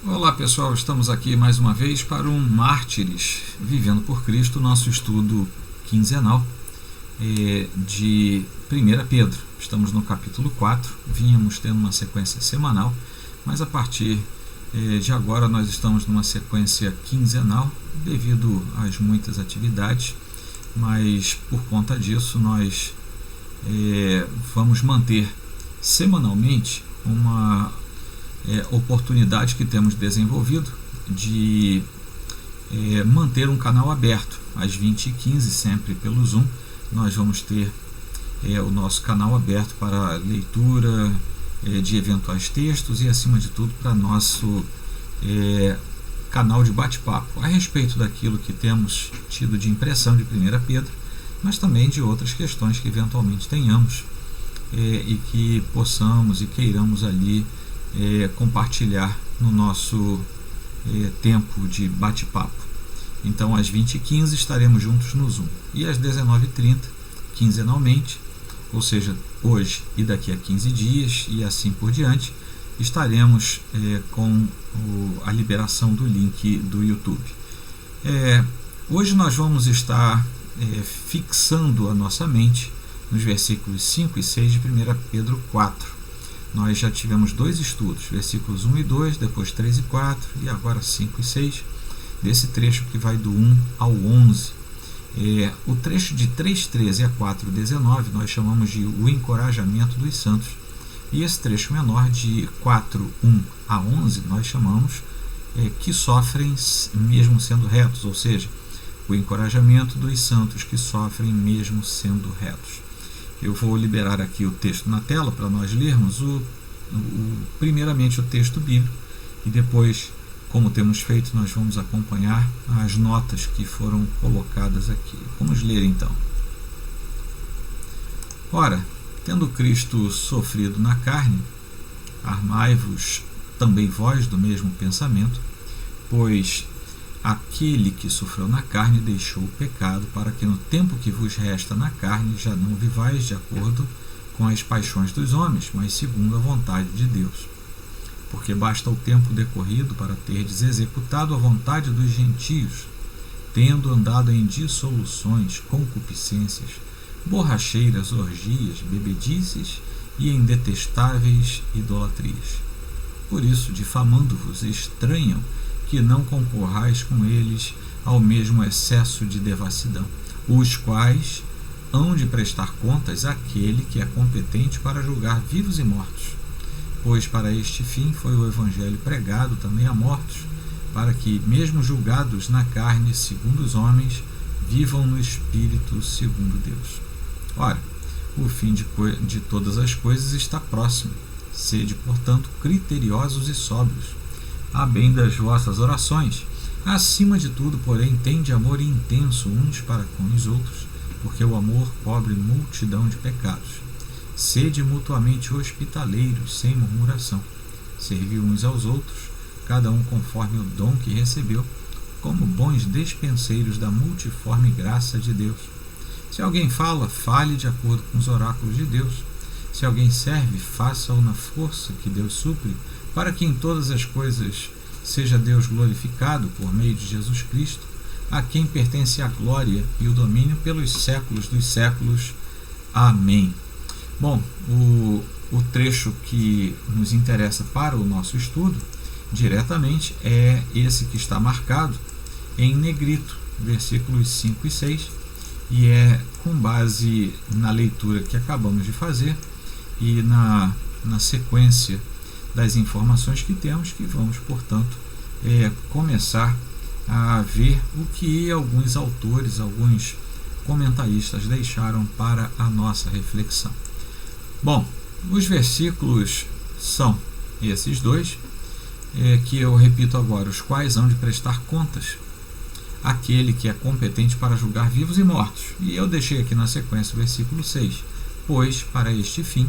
Olá pessoal, estamos aqui mais uma vez para um Mártires Vivendo por Cristo, nosso estudo quinzenal de 1 Pedro. Estamos no capítulo 4, vínhamos tendo uma sequência semanal, mas a partir de agora nós estamos numa sequência quinzenal devido às muitas atividades, mas por conta disso nós vamos manter semanalmente uma oportunidade que temos desenvolvido de manter um canal aberto às 20h15, sempre pelo Zoom. Nós vamos ter o nosso canal aberto para leitura de eventuais textos e, acima de tudo, para nosso canal de bate-papo a respeito daquilo que temos tido de impressão de 1 Pedro, mas também de outras questões que eventualmente tenhamos e que possamos e queiramos ali compartilhar no nosso tempo de bate-papo. Então, às 20h15 estaremos juntos no Zoom e às 19h30, quinzenalmente, ou seja, hoje e daqui a 15 dias e assim por diante, estaremos com a liberação do link do YouTube. Hoje nós vamos estar fixando a nossa mente nos versículos 5 e 6 de 1 Pedro 4. Nós já tivemos dois estudos, versículos 1 e 2, depois 3 e 4 e agora 5 e 6, desse trecho que vai do 1 ao 11. O trecho de 3:13 a 4:19 nós chamamos de o encorajamento dos santos, e esse trecho menor de 4:1 a 11 nós chamamos que sofrem mesmo sendo retos, ou seja, o encorajamento dos santos que sofrem mesmo sendo retos. Eu vou liberar aqui o texto na tela para nós lermos primeiramente o texto bíblico e depois, como temos feito, nós vamos acompanhar as notas que foram colocadas aqui. Vamos ler então. Ora, tendo Cristo sofrido na carne, armai-vos também vós do mesmo pensamento, pois aquele que sofreu na carne deixou o pecado, para que no tempo que vos resta na carne já não vivais de acordo com as paixões dos homens, mas segundo a vontade de Deus. Porque basta o tempo decorrido para terdes executado a vontade dos gentios, tendo andado em dissoluções, concupiscências, borracheiras, orgias, bebedices e em detestáveis idolatrias. Por isso, difamando-vos, estranham que não concorrais com eles ao mesmo excesso de devassidão, os quais hão de prestar contas àquele que é competente para julgar vivos e mortos. Pois para este fim foi o Evangelho pregado também a mortos, para que, mesmo julgados na carne segundo os homens, vivam no Espírito segundo Deus. Ora, o fim de todas as coisas está próximo. Sede, portanto, criteriosos e sóbrios, a bem das vossas orações. Acima de tudo, porém, tende amor intenso uns para com os outros, porque o amor cobre multidão de pecados. Sede mutuamente hospitaleiros, sem murmuração. Servi uns aos outros, cada um conforme o dom que recebeu, como bons despenseiros da multiforme graça de Deus. Se alguém fala, fale de acordo com os oráculos de Deus. Se alguém serve, faça-o na força que Deus supre, para que em todas as coisas seja Deus glorificado por meio de Jesus Cristo, a quem pertence a glória e o domínio pelos séculos dos séculos. Amém. Bom, o trecho que nos interessa para o nosso estudo, diretamente, é esse que está marcado em negrito, versículos 5 e 6, e é com base na leitura que acabamos de fazer e na sequência das informações que temos, que vamos, portanto, começar a ver o que alguns autores, alguns comentaristas deixaram para a nossa reflexão. Bom, os versículos são esses dois, que eu repito agora, os quais hão de prestar contas àquele que é competente para julgar vivos e mortos. E eu deixei aqui na sequência o versículo 6, pois para este fim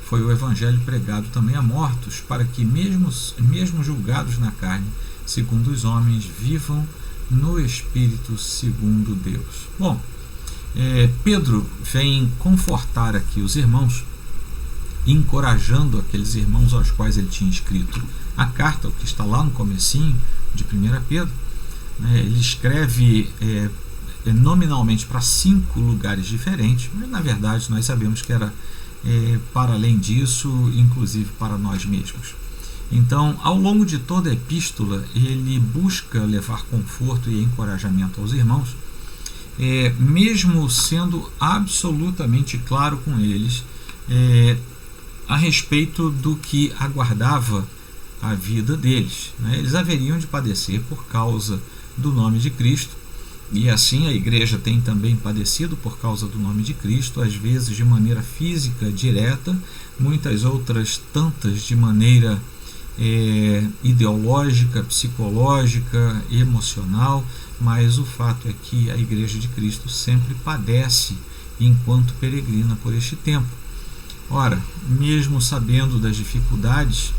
foi o Evangelho pregado também a mortos, para que mesmo julgados na carne, segundo os homens, vivam no Espírito segundo Deus. Bom, Pedro vem confortar aqui os irmãos encorajando aqueles irmãos aos quais ele tinha escrito a carta, o que está lá no comecinho de 1 Pedro. Ele escreve nominalmente para 5 lugares diferentes, mas na verdade nós sabemos que era para além disso, inclusive para nós mesmos. Então, ao longo de toda a epístola, ele busca levar conforto e encorajamento aos irmãos, mesmo sendo absolutamente claro com eles a respeito do que aguardava a vida deles. Eles haveriam de padecer por causa do nome de Cristo, e assim a igreja tem também padecido por causa do nome de Cristo, às vezes de maneira física direta, muitas outras tantas de maneira ideológica, psicológica, emocional, mas o fato é que a igreja de Cristo sempre padece enquanto peregrina por este tempo. Ora, mesmo sabendo das dificuldades,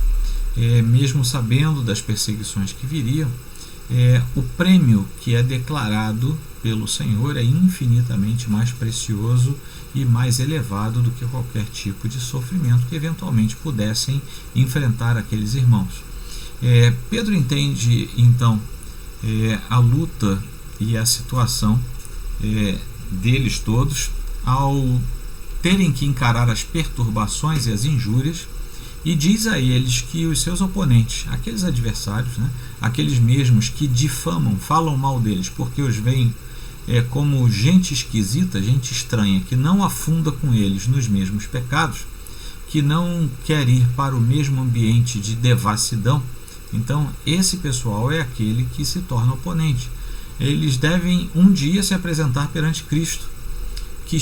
mesmo sabendo das perseguições que viriam, o prêmio que é declarado pelo Senhor é infinitamente mais precioso e mais elevado do que qualquer tipo de sofrimento que eventualmente pudessem enfrentar aqueles irmãos. Pedro entende então a luta e a situação deles todos ao terem que encarar as perturbações e as injúrias, e diz a eles que os seus oponentes, aqueles adversários, aqueles mesmos que difamam, falam mal deles, porque os veem como gente esquisita, gente estranha, que não afunda com eles nos mesmos pecados, que não quer ir para o mesmo ambiente de devassidão. Então, esse pessoal é aquele que se torna oponente. Eles devem um dia se apresentar perante Cristo, que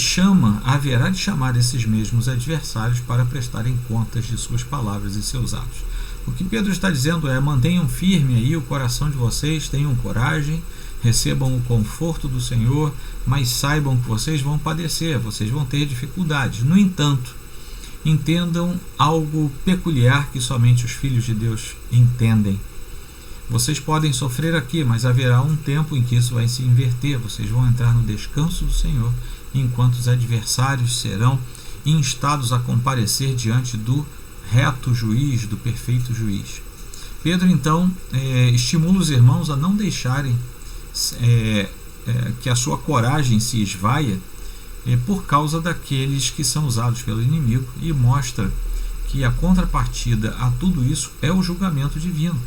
haverá de chamar esses mesmos adversários para prestarem contas de suas palavras e seus atos. O que Pedro está dizendo mantenham firme aí o coração de vocês, tenham coragem, recebam o conforto do Senhor, mas saibam que vocês vão padecer, vocês vão ter dificuldades. No entanto, entendam algo peculiar que somente os filhos de Deus entendem. Vocês podem sofrer aqui, mas haverá um tempo em que isso vai se inverter. Vocês vão entrar no descanso do Senhor, enquanto os adversários serão instados a comparecer diante do reto juiz, do perfeito juiz. Pedro, então, estimula os irmãos a não deixarem que a sua coragem se esvaia por causa daqueles que são usados pelo inimigo, e mostra que a contrapartida a tudo isso é o julgamento divino,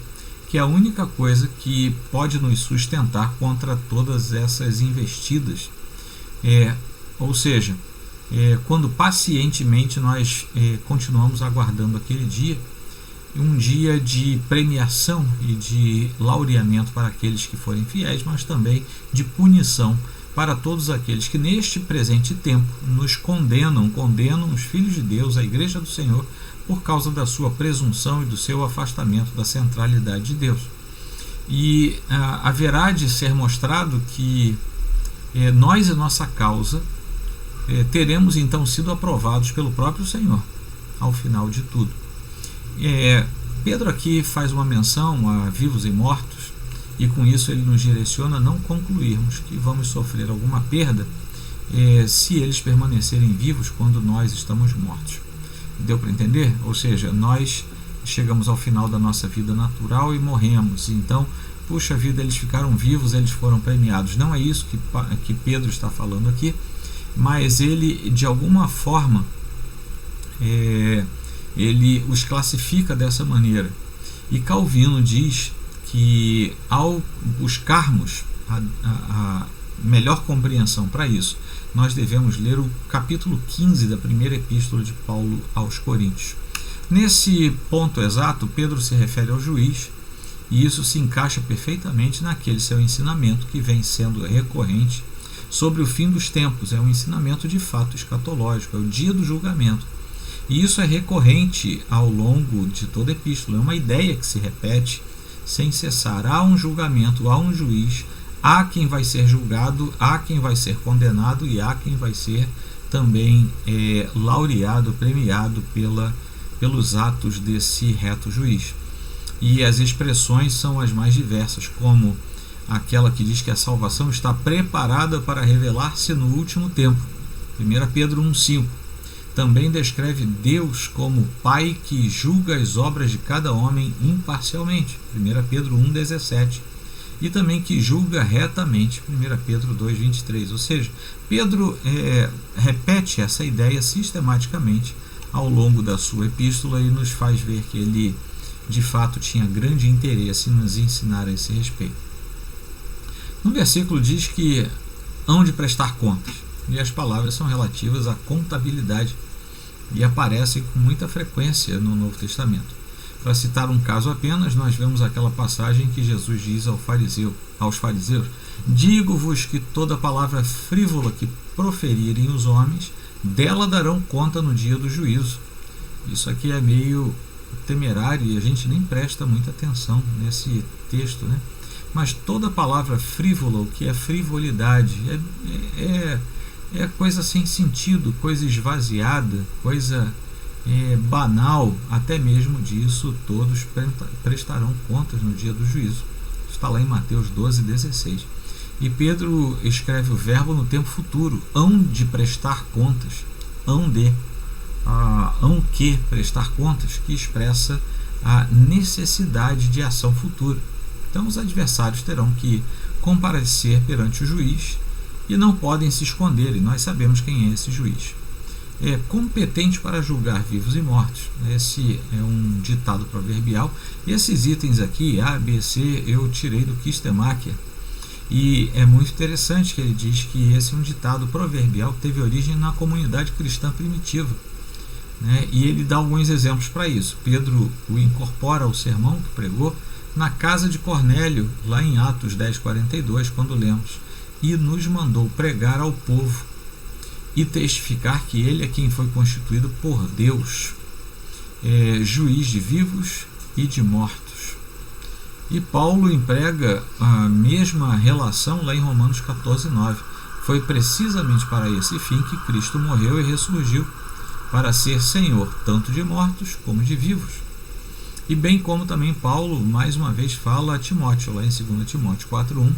que é a única coisa que pode nos sustentar contra todas essas investidas. Ou seja, quando pacientemente nós continuamos aguardando aquele dia, um dia de premiação e de laureamento para aqueles que forem fiéis, mas também de punição para todos aqueles que neste presente tempo nos condenam os filhos de Deus, a igreja do Senhor, por causa da sua presunção e do seu afastamento da centralidade de Deus. E haverá de ser mostrado que nós e nossa causa teremos então sido aprovados pelo próprio Senhor ao final de tudo. Pedro aqui faz uma menção a vivos e mortos, e com isso ele nos direciona a não concluirmos que vamos sofrer alguma perda se eles permanecerem vivos quando nós estamos mortos. Deu para entender? Ou seja, nós chegamos ao final da nossa vida natural e morremos. Então, puxa vida, eles ficaram vivos, eles foram premiados. Não é isso que Pedro está falando aqui, mas ele, de alguma forma, ele os classifica dessa maneira. E Calvino diz que, ao buscarmos a melhor compreensão para isso, nós devemos ler o capítulo 15 da primeira epístola de Paulo aos Coríntios. Nesse ponto exato, Pedro se refere ao juiz, e isso se encaixa perfeitamente naquele seu ensinamento que vem sendo recorrente sobre o fim dos tempos. É um ensinamento de fato escatológico, é o dia do julgamento. E isso é recorrente ao longo de toda a epístola, é uma ideia que se repete sem cessar. Há um julgamento, há um juiz, há quem vai ser julgado, há quem vai ser condenado e há quem vai ser também laureado, premiado pelos atos desse reto juiz. E as expressões são as mais diversas, como aquela que diz que a salvação está preparada para revelar-se no último tempo, 1 Pedro 1,5. também descreve Deus como Pai que julga as obras de cada homem imparcialmente, 1 Pedro 1,17, e também que julga retamente, 1 Pedro 2,23. Ou seja, Pedro repete essa ideia sistematicamente ao longo da sua epístola e nos faz ver que ele, de fato, tinha grande interesse em nos ensinar a esse respeito. No versículo diz que hão de prestar contas, e as palavras são relativas à contabilidade e aparecem com muita frequência no Novo Testamento. Para citar um caso apenas, nós vemos aquela passagem que Jesus diz aos fariseus: digo-vos que toda palavra frívola que proferirem os homens, dela darão conta no dia do juízo. Isso aqui é meio temerário e a gente nem presta muita atenção nesse texto, né? Mas toda palavra frívola, o que é frivolidade, é coisa sem sentido, coisa esvaziada, coisa banal. Até mesmo disso todos prestarão contas no dia do juízo. Está lá em Mateus 12,16. E Pedro escreve o verbo no tempo futuro: hão de prestar contas, hão que prestar contas, que expressa a necessidade de ação futura. Então os adversários terão que comparecer perante o juiz e não podem se esconder, e nós sabemos quem é esse juiz. É competente para julgar vivos e mortos. Esse é um ditado proverbial. Esses itens aqui, A, B, C, eu tirei do Kistemacher. E é muito interessante que ele diz que esse é um ditado proverbial que teve origem na comunidade cristã primitiva, né? E ele dá alguns exemplos para isso. Pedro o incorpora ao sermão que pregou na casa de Cornélio, lá em Atos 10,42, quando lemos: e nos mandou pregar ao povo e testificar que ele é quem foi constituído por Deus, juiz de vivos e de mortos. E Paulo emprega a mesma relação lá em Romanos 14,9. Foi precisamente para esse fim que Cristo morreu e ressurgiu, para ser Senhor tanto de mortos como de vivos. E bem como também Paulo mais uma vez fala a Timóteo, lá em 2 Timóteo 4,1,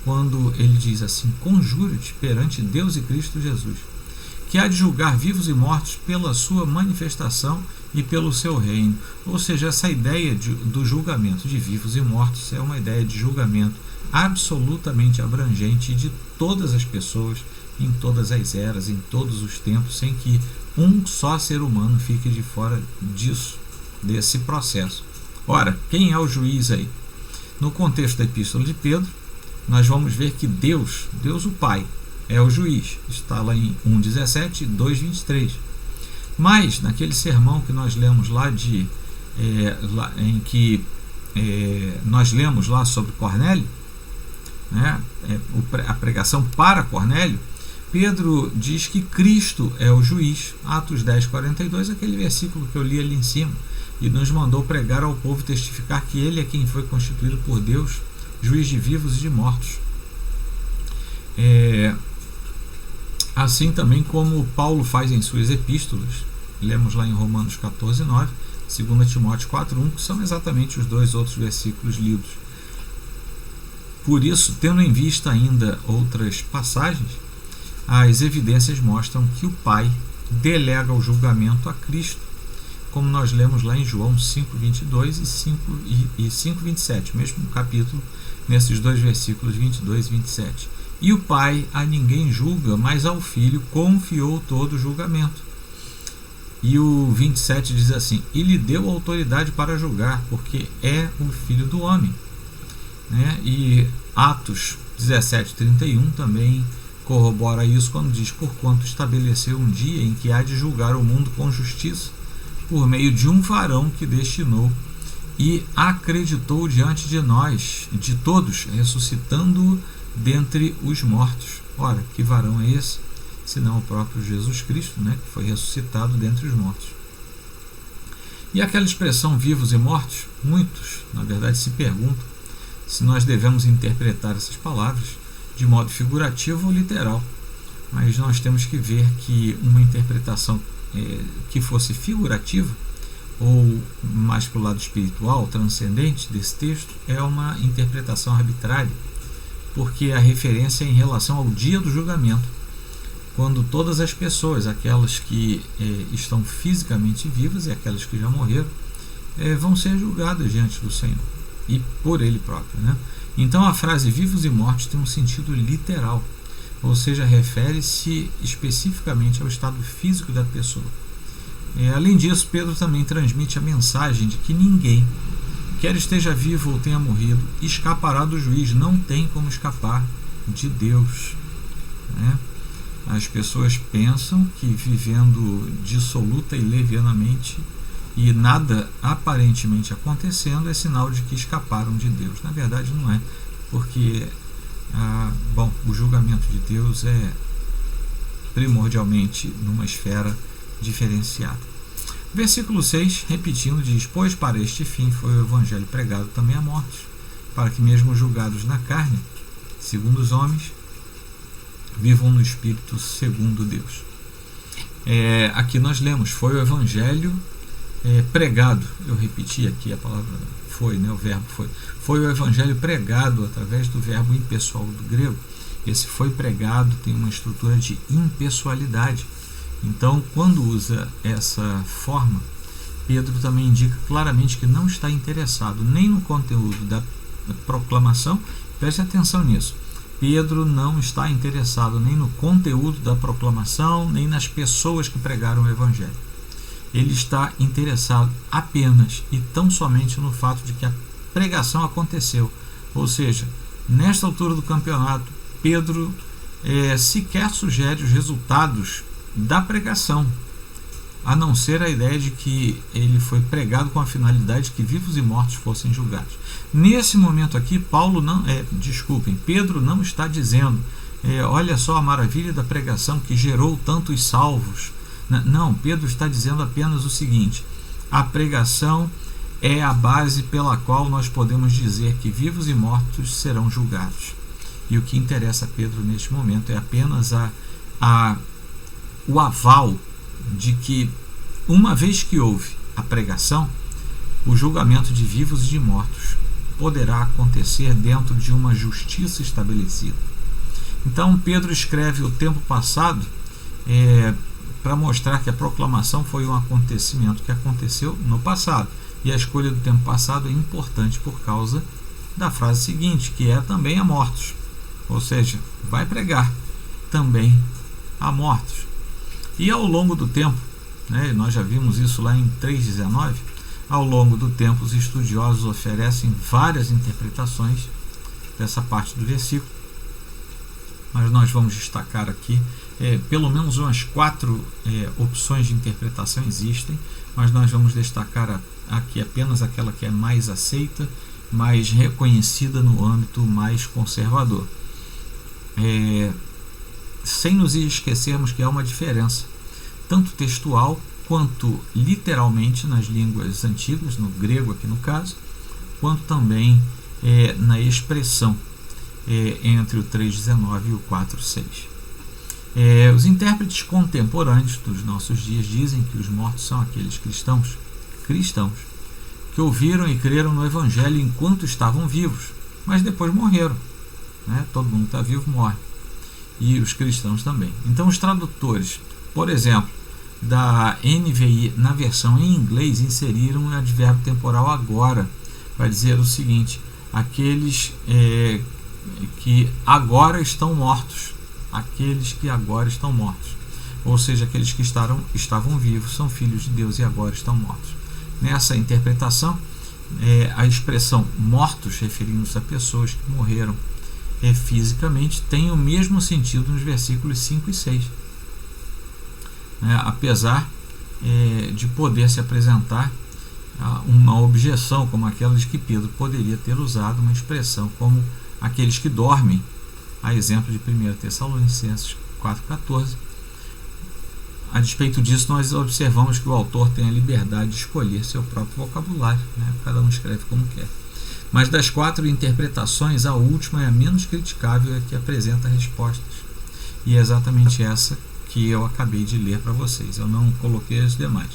quando ele diz assim: conjuro-te perante Deus e Cristo Jesus, que há de julgar vivos e mortos pela sua manifestação e pelo seu reino. Ou seja, essa ideia do julgamento de vivos e mortos é uma ideia de julgamento absolutamente abrangente de todas as pessoas, em todas as eras, em todos os tempos, sem que um só ser humano fique de fora disso, desse processo. Ora, quem é o juiz aí? No contexto da Epístola de Pedro, nós vamos ver que Deus o Pai, é o juiz. Está lá em 1,17 e 2,23. Mas, naquele sermão que nós lemos lá, em que nós lemos lá sobre Cornélio, né, a pregação para Cornélio, Pedro diz que Cristo é o juiz. Atos 10,42, aquele versículo que eu li ali em cima. E nos mandou pregar ao povo e testificar que ele é quem foi constituído por Deus, juiz de vivos e de mortos. Assim também como Paulo faz em suas epístolas, lemos lá em Romanos 14,9, 2 Timóteo 4,1, que são exatamente os dois outros versículos lidos. Por isso, tendo em vista ainda outras passagens, as evidências mostram que o Pai delega o julgamento a Cristo, como nós lemos lá em João 5,22 e 5,27, mesmo capítulo, nesses dois versículos 22 e 27. E o Pai a ninguém julga, mas ao Filho confiou todo o julgamento. E o 27 diz assim: e lhe deu autoridade para julgar, porque é o Filho do homem. Né? E Atos 17,31 também corrobora isso quando diz: porquanto estabeleceu um dia em que há de julgar o mundo com justiça, por meio de um varão que destinou e acreditou diante de nós, de todos, ressuscitando-o dentre os mortos. Ora, que varão é esse? Senão o próprio Jesus Cristo, né, que foi ressuscitado dentre os mortos. E aquela expressão vivos e mortos, muitos, na verdade, se perguntam se nós devemos interpretar essas palavras de modo figurativo ou literal. Mas nós temos que ver que uma interpretação que fosse figurativa, ou mais para o lado espiritual, transcendente desse texto, é uma interpretação arbitrária, porque a referência é em relação ao dia do julgamento, quando todas as pessoas, aquelas que estão fisicamente vivas e aquelas que já morreram, vão ser julgadas diante do Senhor e por Ele próprio, né? Então a frase vivos e mortos tem um sentido literal, ou seja, refere-se especificamente ao estado físico da pessoa. Além disso, Pedro também transmite a mensagem de que ninguém, quer esteja vivo ou tenha morrido, escapará do juiz, não tem como escapar de Deus, né? As pessoas pensam que vivendo dissoluta e levianamente e nada aparentemente acontecendo é sinal de que escaparam de Deus. Na verdade não é, porque o julgamento de Deus é primordialmente numa esfera diferenciada. Versículo 6, repetindo, diz: pois para este fim foi o evangelho pregado também a mortos, para que mesmo julgados na carne, segundo os homens, vivam no Espírito segundo Deus. Aqui nós lemos, foi o evangelho pregado, eu repeti aqui a palavra foi, né, o verbo foi o evangelho pregado através do verbo impessoal do grego. Esse foi pregado tem uma estrutura de impessoalidade. Então, quando usa essa forma, Pedro também indica claramente que não está interessado nem no conteúdo da proclamação. Preste atenção nisso. Pedro não está interessado nem no conteúdo da proclamação, nem nas pessoas que pregaram o evangelho. Ele está interessado apenas e tão somente no fato de que a pregação aconteceu. Ou seja, nesta altura do campeonato, Pedro sequer sugere os resultados da pregação, a não ser a ideia de que ele foi pregado com a finalidade de que vivos e mortos fossem julgados. Nesse momento aqui, Pedro não está dizendo, olha só a maravilha da pregação que gerou tantos salvos. Não, Pedro está dizendo apenas o seguinte: a pregação é a base pela qual nós podemos dizer que vivos e mortos serão julgados. E o que interessa a Pedro neste momento é apenas o aval de que, uma vez que houve a pregação, o julgamento de vivos e de mortos poderá acontecer dentro de uma justiça estabelecida. Então Pedro escreve o tempo passado para mostrar que a proclamação foi um acontecimento que aconteceu no passado, e a escolha do tempo passado é importante por causa da frase seguinte, que é também a mortos, ou seja, vai pregar também a mortos. E ao longo do tempo, nós já vimos isso lá em 3,19, ao longo do tempo os estudiosos oferecem várias interpretações dessa parte do versículo, mas nós vamos destacar aqui pelo menos umas 4 opções de interpretação existem, mas nós vamos destacar aqui apenas aquela que é mais aceita, mais reconhecida no âmbito mais conservador. Sem nos esquecermos que há uma diferença, tanto textual quanto literalmente nas línguas antigas, no grego aqui no caso, quanto também na expressão entre o 3,19 e o 4,6. Os intérpretes contemporâneos dos nossos dias dizem que os mortos são aqueles cristãos que ouviram e creram no Evangelho enquanto estavam vivos, mas depois morreram. Todo mundo está vivo, morre. E os cristãos também. Então os tradutores, por exemplo, da NVI, na versão em inglês, inseriram um advérbio temporal agora, para dizer o seguinte: aqueles que agora estão mortos, aqueles que agora estão mortos, ou seja, aqueles que estavam vivos, são filhos de Deus e agora estão mortos. Nessa interpretação, a expressão mortos, referindo-se a pessoas que morreram fisicamente, tem o mesmo sentido nos versículos 5 e 6. Apesar de poder se apresentar uma objeção como aquela de que Pedro poderia ter usado uma expressão como aqueles que dormem, a exemplo de 1 Tessalonicenses 4,14. A despeito disso, nós observamos que o autor tem a liberdade de escolher seu próprio vocabulário, cada um escreve como quer. Mas das 4 interpretações, a última é a menos criticável e a que apresenta respostas. E é exatamente essa que eu acabei de ler para vocês. Eu não coloquei as demais.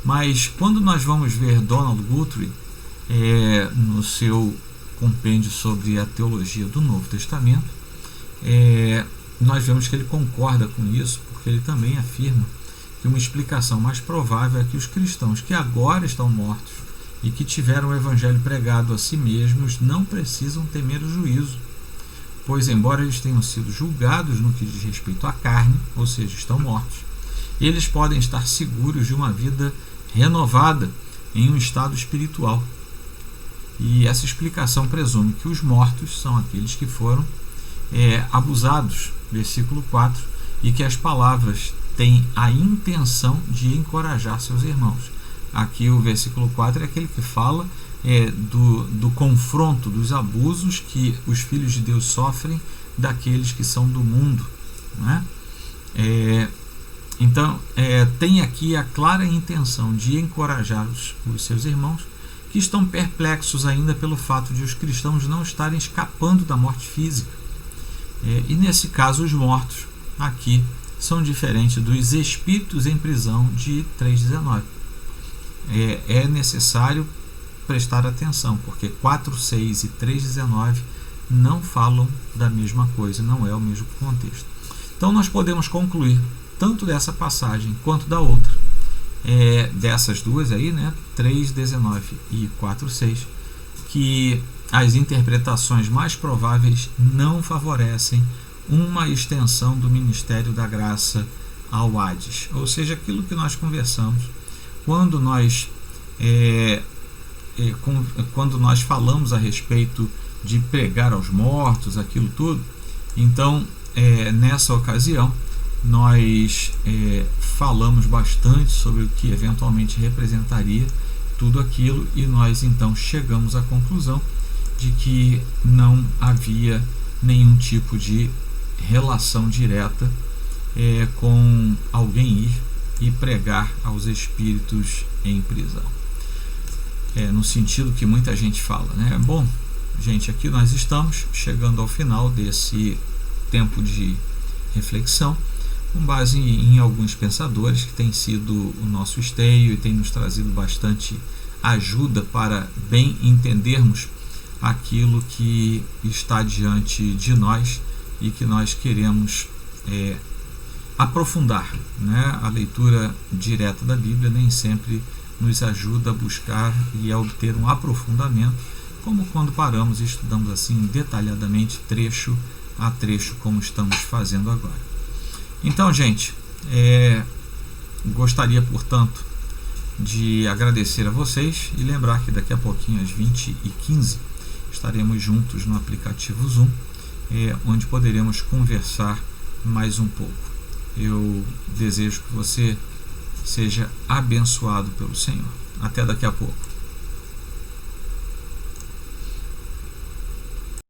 Mas quando nós vamos ver Donald Guthrie no seu compêndio sobre a teologia do Novo Testamento, nós vemos que ele concorda com isso, porque ele também afirma que uma explicação mais provável é que os cristãos que agora estão mortos e que tiveram o evangelho pregado a si mesmos não precisam temer o juízo, pois embora eles tenham sido julgados no que diz respeito à carne, ou seja, estão mortos, eles podem estar seguros de uma vida renovada em um estado espiritual. E essa explicação presume que os mortos são aqueles que foram abusados, versículo 4, e que as palavras têm a intenção de encorajar seus irmãos. Aqui o versículo 4 é aquele que fala do confronto, dos abusos que os filhos de Deus sofrem daqueles que são do mundo, né? Então, tem aqui a clara intenção de encorajar os seus irmãos que estão perplexos ainda pelo fato de os cristãos não estarem escapando da morte física. E nesse caso, os mortos aqui são diferentes dos espíritos em prisão de 3,19. É necessário prestar atenção, porque 4,6 e 3,19 não falam da mesma coisa, não é o mesmo contexto. Então nós podemos concluir tanto dessa passagem quanto da outra, dessas duas aí, né, 3,19 e 4,6, que as interpretações mais prováveis não favorecem uma extensão do ministério da graça ao Hades, ou seja, aquilo que nós conversamos quando nós falamos a respeito de pregar aos mortos, aquilo tudo. Então, nessa ocasião, nós falamos bastante sobre o que eventualmente representaria tudo aquilo, e nós então chegamos à conclusão de que não havia nenhum tipo de relação direta com alguém ir e pregar aos espíritos em prisão, no sentido que muita gente fala, né? Bom, gente, aqui nós estamos chegando ao final desse tempo de reflexão, com base em alguns pensadores que têm sido o nosso esteio e têm nos trazido bastante ajuda para bem entendermos aquilo que está diante de nós e que nós queremos aprofundar, né? A leitura direta da Bíblia nem sempre nos ajuda a buscar e a obter um aprofundamento, como quando paramos e estudamos assim detalhadamente, trecho a trecho, como estamos fazendo agora. Então, gente, gostaria, portanto, de agradecer a vocês e lembrar que daqui a pouquinho, às 20h15, estaremos juntos no aplicativo Zoom, onde poderemos conversar mais um pouco. Eu desejo que você seja abençoado pelo Senhor. Até daqui a pouco.